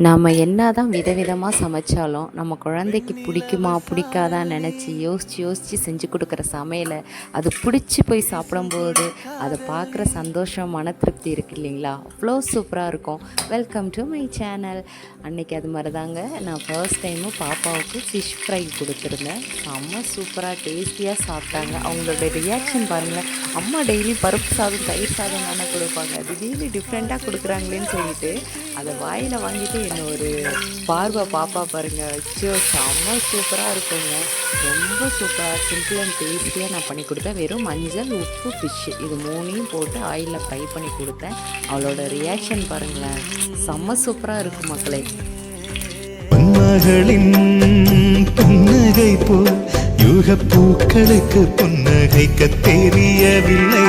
நாம் என்ன தான் விதவிதமாக சமைச்சாலும் நம்ம குழந்தைக்கு பிடிக்குமா பிடிக்காதான்னு நினச்சி யோசித்து செஞ்சு கொடுக்குற சமையலை அது பிடிச்சி போய் சாப்பிடும்போது அதை பார்க்குற சந்தோஷம் மன திருப்தி இருக்குது இல்லைங்களா, அவ்வளோ சூப்பராக இருக்கும். Welcome to my channel. அன்றைக்கி அது மாதிரி தாங்க நான் ஃபர்ஸ்ட் டைமும் பாப்பாவுக்கு ஃபிஷ் ஃப்ரை கொடுத்துருந்தேன். செம்ம சூப்பராக டேஸ்டியாக சாப்பிட்டாங்க. அவங்களோட ரியாக்ஷன் பாருங்கள். அம்மா டெய்லி பருப்பு சாதம் தயிர் சாதம் தானே கொடுப்பாங்க, திடீர்னு டிஃப்ரெண்ட்டாக கொடுக்குறாங்களேன்னு சொல்லிட்டு அதை வாயில் வாங்கிட்டு என்ன ஒரு பார்வை பாப்பா பாருங்கள். வச்சோ செம்ம சூப்பராக இருக்குங்க. ரொம்ப சூப்பராக சிம்பிள் அண்ட் டேஸ்டியாக நான் பண்ணி கொடுத்தேன். வெறும் மஞ்சள் உப்பு ஃபிஷ்ஷு இது மூணையும் போட்டு ஆயிலில் ஃப்ரை பண்ணி கொடுத்தேன். அவளோட ரியாக்ஷன் பாருங்களேன், செம்ம சூப்பராக இருக்கும் மக்களே. மகளின் புன்னகை போல் யுக பூக்களுக்கு புன்னகைக்க தெரியவில்லை.